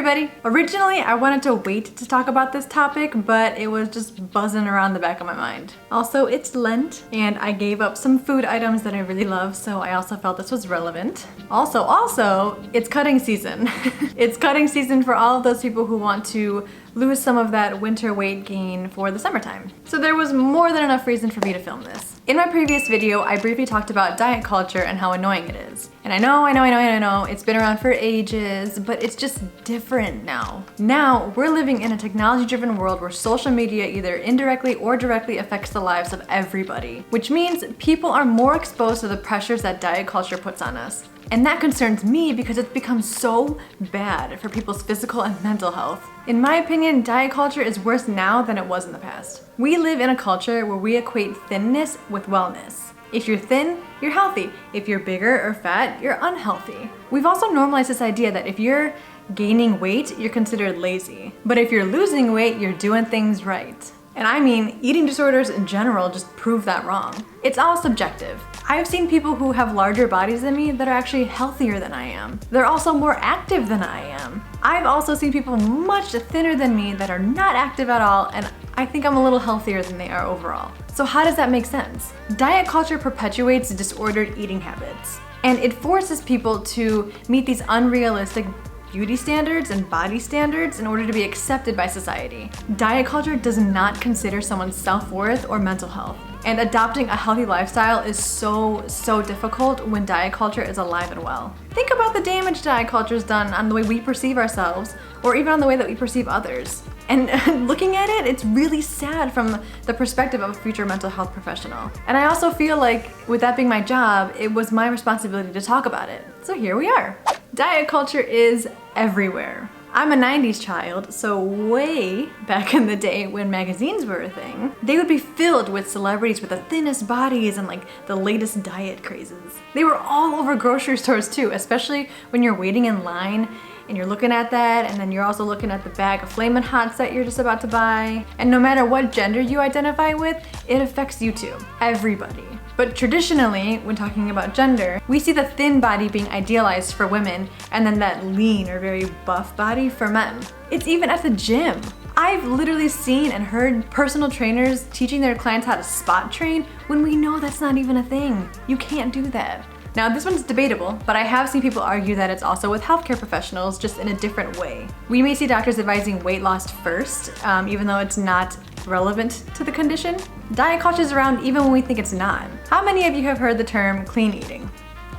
everybody! Originally, I wanted to wait to talk about this topic, but it was just buzzing around the back of my mind. Also, it's Lent, and I gave up some food items that I really love, so I also felt this was relevant. Also, it's cutting season. It's cutting season for all of those people who want to lose some of that winter weight gain for the summertime. So there was more than enough reason for me to film this. In my previous video, I briefly talked about diet culture and how annoying it is. And I know, it's been around for ages, but it's just different now. Now, we're living in a technology-driven world where social media either indirectly or directly affects the lives of everybody, which means people are more exposed to the pressures that diet culture puts on us. And that concerns me because it's become so bad for people's physical and mental health. In my opinion, diet culture is worse now than it was in the past. We live in a culture where we equate thinness with wellness. If you're thin, you're healthy. If you're bigger or fat, you're unhealthy. We've also normalized this idea that if you're gaining weight, you're considered lazy. But if you're losing weight, you're doing things right. And I mean, eating disorders in general just prove that wrong. It's all subjective. I've seen people who have larger bodies than me that are actually healthier than I am. They're also more active than I am. I've also seen people much thinner than me that are not active at all, and I think I'm a little healthier than they are overall. So how does that make sense? Diet culture perpetuates disordered eating habits, and it forces people to meet these unrealistic beauty standards and body standards in order to be accepted by society. Diet culture does not consider someone's self-worth or mental health. And adopting a healthy lifestyle is so difficult when diet culture is alive and well. Think about the damage diet culture has done on the way we perceive ourselves, or even on the way that we perceive others. And looking at it, it's really sad from the perspective of a future mental health professional. And I also feel like, with that being my job, it was my responsibility to talk about it. So here we are. Diet culture is everywhere. I'm a 90s child, so way back in the day when magazines were a thing, they would be filled with celebrities with the thinnest bodies and like the latest diet crazes. They were all over grocery stores too, especially when you're waiting in line and you're looking at that, and then you're also looking at the bag of Flamin' Hots that you're just about to buy. And no matter what gender you identify with, it affects you too, everybody. But traditionally, when talking about gender, we see the thin body being idealized for women and then that lean or very buff body for men. It's even at the gym. I've literally seen and heard personal trainers teaching their clients how to spot train when we know that's not even a thing. You can't do that. Now, this one's debatable, but I have seen people argue that it's also with healthcare professionals, just in a different way. We may see doctors advising weight loss first, even though it's not relevant to the condition. Diet culture is around even when we think it's not. How many of you have heard the term clean eating?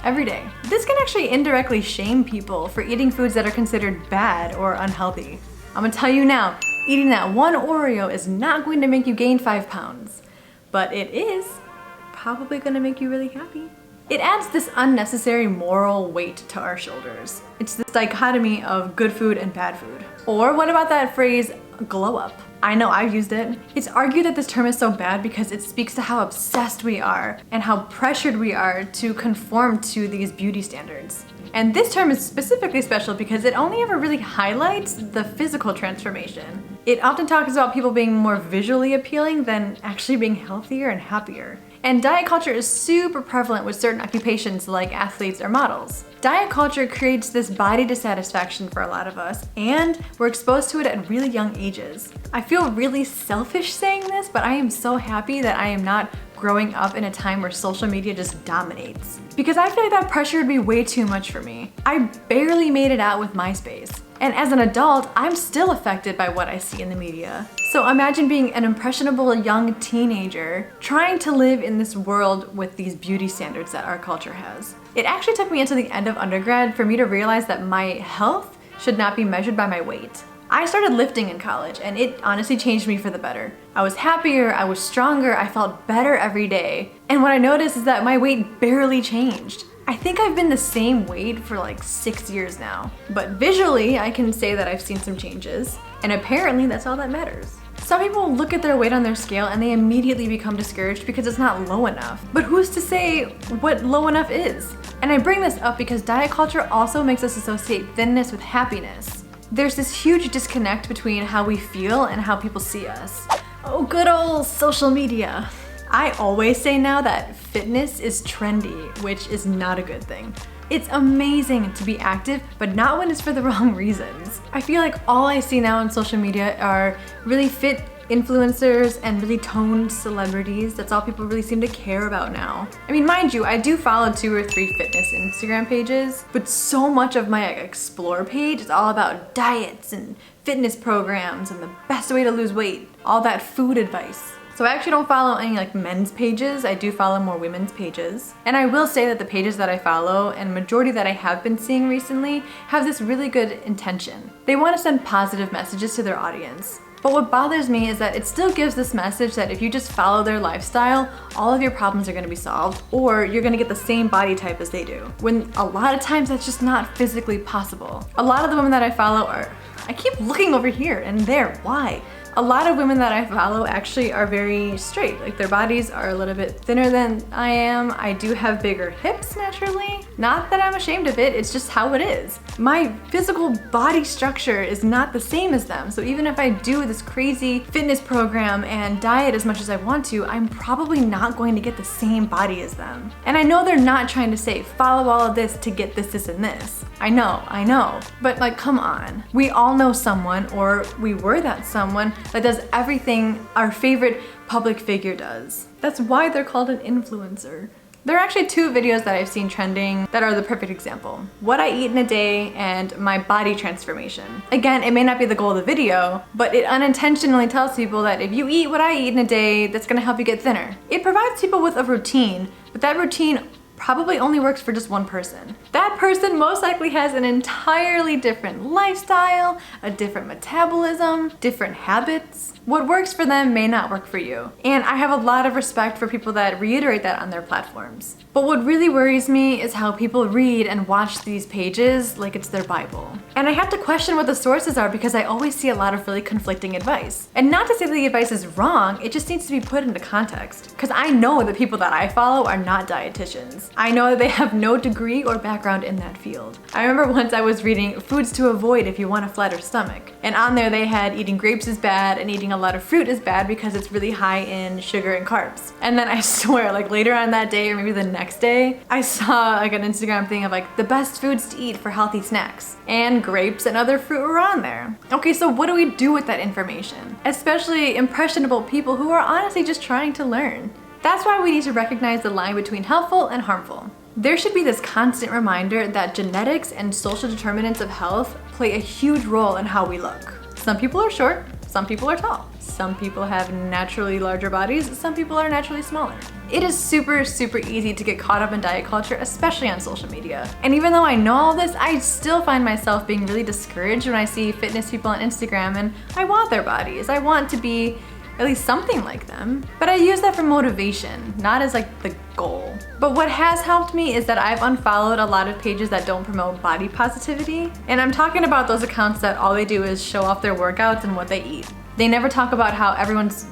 Every day. This can actually indirectly shame people for eating foods that are considered bad or unhealthy. I'm gonna tell you now, eating that one Oreo is not going to make you gain 5 pounds, but it is probably gonna make you really happy. It adds this unnecessary moral weight to our shoulders. It's this dichotomy of good food and bad food. Or what about that phrase, glow up? I know, I've used it. It's argued that this term is so bad because it speaks to how obsessed we are and how pressured we are to conform to these beauty standards. And this term is specifically special because it only ever really highlights the physical transformation. It often talks about people being more visually appealing than actually being healthier and happier. And diet culture is super prevalent with certain occupations like athletes or models. Diet culture creates this body dissatisfaction for a lot of us, and we're exposed to it at really young ages. I feel really selfish saying this, but I am so happy that I am not growing up in a time where social media just dominates. Because I feel like that pressure would be way too much for me. I barely made it out with MySpace. And as an adult, I'm still affected by what I see in the media. So imagine being an impressionable young teenager trying to live in this world with these beauty standards that our culture has. It actually took me until the end of undergrad for me to realize that my health should not be measured by my weight. I started lifting in college, and it honestly changed me for the better. I was happier, I was stronger, I felt better every day. And what I noticed is that my weight barely changed. I think I've been the same weight for like 6 years now. But visually, I can say that I've seen some changes, and apparently that's all that matters. Some people look at their weight on their scale and they immediately become discouraged because it's not low enough. But who's to say what low enough is? And I bring this up because diet culture also makes us associate thinness with happiness. There's this huge disconnect between how we feel and how people see us. Oh, good old social media. I always say now that fitness is trendy, which is not a good thing. It's amazing to be active, but not when it's for the wrong reasons. I feel like all I see now on social media are really fit influencers and really toned celebrities. That's all people really seem to care about now. I mean, mind you, I do follow 2 or 3 fitness Instagram pages, but so much of my explore page is all about diets and fitness programs and the best way to lose weight, all that food advice. So I actually don't follow any like men's pages. I do follow more women's pages. And I will say that the pages that I follow and majority that I have been seeing recently have this really good intention. They want to send positive messages to their audience. But what bothers me is that it still gives this message that if you just follow their lifestyle, all of your problems are gonna be solved, or you're gonna get the same body type as they do. When a lot of times that's just not physically possible. A lot of the women that I follow I keep looking over here and there, why? A lot of women that I follow actually are very straight. Like their bodies are a little bit thinner than I am. I do have bigger hips naturally. Not that I'm ashamed of it, it's just how it is. My physical body structure is not the same as them. So even if I do this crazy fitness program and diet as much as I want to, I'm probably not going to get the same body as them. And I know they're not trying to say, follow all of this to get this, this, and this. I know. But like, come on. We all know someone, or we were that someone, that does everything our favorite public figure does. That's why they're called an influencer. There are actually 2 videos that I've seen trending that are the perfect example. What I eat in a day and my body transformation. Again, it may not be the goal of the video, but it unintentionally tells people that if you eat what I eat in a day, that's gonna help you get thinner. It provides people with a routine, but that routine probably only works for just one person. That person most likely has an entirely different lifestyle, a different metabolism, different habits. What works for them may not work for you. And I have a lot of respect for people that reiterate that on their platforms. But what really worries me is how people read and watch these pages like it's their Bible. And I have to question what the sources are because I always see a lot of really conflicting advice. And not to say that the advice is wrong, it just needs to be put into context. Because I know the people that I follow are not dietitians. I know that they have no degree or background in that field. I remember once I was reading foods to avoid if you want a flatter stomach. And on there they had eating grapes is bad and eating a lot of fruit is bad because it's really high in sugar and carbs. And then I swear, like later on that day or maybe the next day, I saw like an Instagram thing of like the best foods to eat for healthy snacks. And grapes and other fruit were on there. Okay, so what do we do with that information? Especially impressionable people who are honestly just trying to learn. That's why we need to recognize the line between helpful and harmful. There should be this constant reminder that genetics and social determinants of health play a huge role in how we look. Some people are short, some people are tall. Some people have naturally larger bodies, some people are naturally smaller. It is super easy to get caught up in diet culture, especially on social media. And even though I know all this, I still find myself being really discouraged when I see fitness people on Instagram and I want their bodies. I want to be at least something like them. But I use that for motivation, not as like the goal. But what has helped me is that I've unfollowed a lot of pages that don't promote body positivity. And I'm talking about those accounts that all they do is show off their workouts and what they eat. They never talk about how everyone's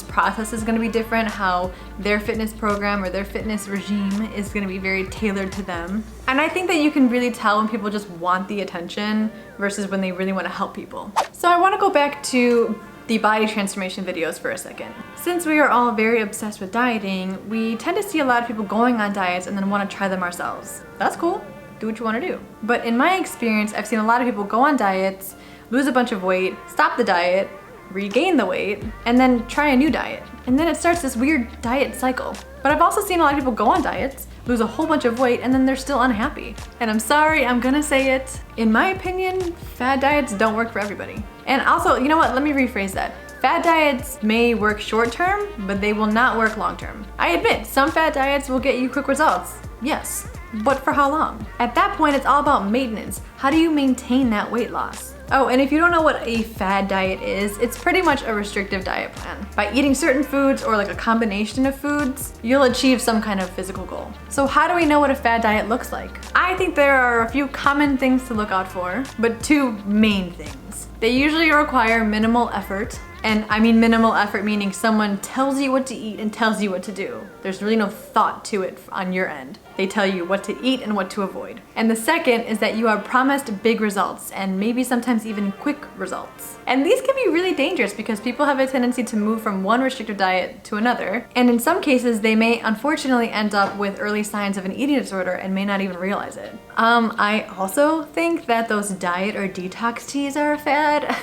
process is gonna be different, how their fitness program or their fitness regime is gonna be very tailored to them. And I think that you can really tell when people just want the attention versus when they really wanna help people. So I wanna go back to the body transformation videos for a second. Since we are all very obsessed with dieting, we tend to see a lot of people going on diets and then wanna try them ourselves. That's cool, do what you wanna do. But in my experience, I've seen a lot of people go on diets, lose a bunch of weight, stop the diet, regain the weight, and then try a new diet. And then it starts this weird diet cycle. But I've also seen a lot of people go on diets, lose a whole bunch of weight, and then they're still unhappy. And I'm sorry, I'm gonna say it. In my opinion, fad diets don't work for everybody. And also, you know what, let me rephrase that. Fad diets may work short term, but they will not work long term. I admit, some fad diets will get you quick results, yes. But for how long? At that point, it's all about maintenance. How do you maintain that weight loss? Oh, and if you don't know what a fad diet is, it's pretty much a restrictive diet plan. By eating certain foods or like a combination of foods, you'll achieve some kind of physical goal. So how do we know what a fad diet looks like? I think there are a few common things to look out for, but 2 main things. They usually require minimal effort And I mean minimal effort, meaning someone tells you what to eat and tells you what to do. There's really no thought to it on your end. They tell you what to eat and what to avoid. And the second is that you are promised big results and maybe sometimes even quick results. And these can be really dangerous because people have a tendency to move from one restrictive diet to another. And in some cases, they may unfortunately end up with early signs of an eating disorder and may not even realize it. I also think that those diet or detox teas are a fad.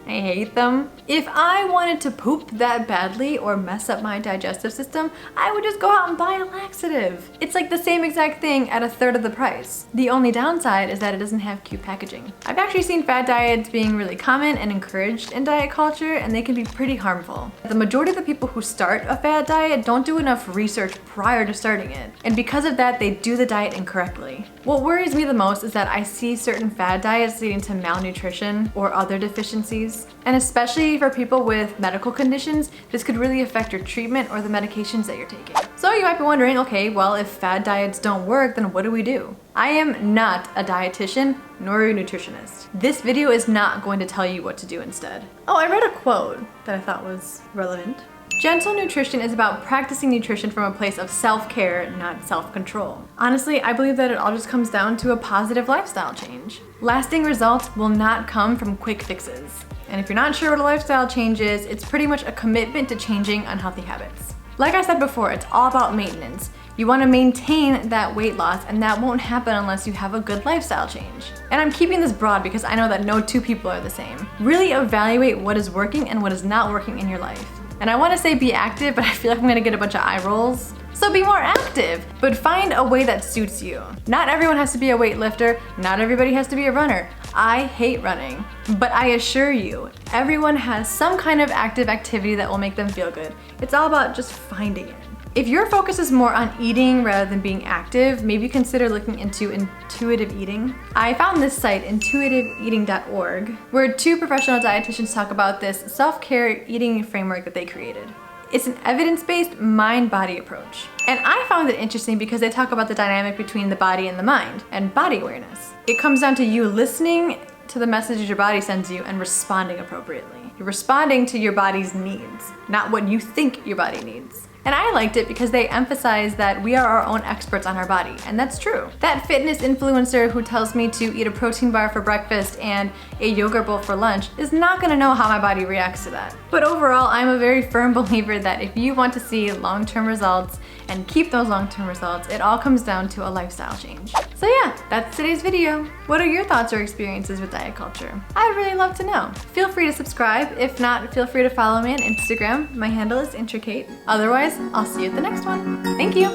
I hate them. If I wanted to poop that badly or mess up my digestive system, I would just go out and buy a laxative. It's like the same exact thing at a third of the price. The only downside is that it doesn't have cute packaging. I've actually seen fad diets being really common and encouraged in diet culture, and they can be pretty harmful. The majority of the people who start a fad diet don't do enough research prior to starting it, and because of that, they do the diet incorrectly. What worries me the most is that I see certain fad diets leading to malnutrition or other deficiencies. And especially for people with medical conditions, this could really affect your treatment or the medications that you're taking. So you might be wondering, okay, well, if fad diets don't work, then what do we do? I am not a dietitian nor a nutritionist. This video is not going to tell you what to do instead. Oh, I read a quote that I thought was relevant. Gentle nutrition is about practicing nutrition from a place of self-care, not self-control. Honestly, I believe that it all just comes down to a positive lifestyle change. Lasting results will not come from quick fixes. And if you're not sure what a lifestyle change is, it's pretty much a commitment to changing unhealthy habits. Like I said before, it's all about maintenance. You want to maintain that weight loss, and that won't happen unless you have a good lifestyle change. And I'm keeping this broad because I know that no two people are the same. Really evaluate what is working and what is not working in your life. And I want to say be active, but I feel like I'm gonna get a bunch of eye rolls. So be more active, but find a way that suits you. Not everyone has to be a weightlifter, not everybody has to be a runner. I hate running, but I assure you, everyone has some kind of active activity that will make them feel good. It's all about just finding it. If your focus is more on eating rather than being active, maybe consider looking into intuitive eating. I found this site, intuitiveeating.org, where two professional dietitians talk about this self-care eating framework that they created. It's an evidence-based mind-body approach. And I found it interesting because they talk about the dynamic between the body and the mind, and body awareness. It comes down to you listening to the messages your body sends you and responding appropriately. You're responding to your body's needs, not what you think your body needs. And I liked it because they emphasize that we are our own experts on our body, and that's true. That fitness influencer who tells me to eat a protein bar for breakfast and a yogurt bowl for lunch is not gonna know how my body reacts to that. But overall, I'm a very firm believer that if you want to see long-term results and keep those long-term results, it all comes down to a lifestyle change. So yeah, that's today's video. What are your thoughts or experiences with diet culture? I'd really love to know. Feel free to subscribe. If not, feel free to follow me on Instagram. My handle is intricate. Otherwise, I'll see you at the next one. Thank you.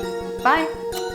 Bye.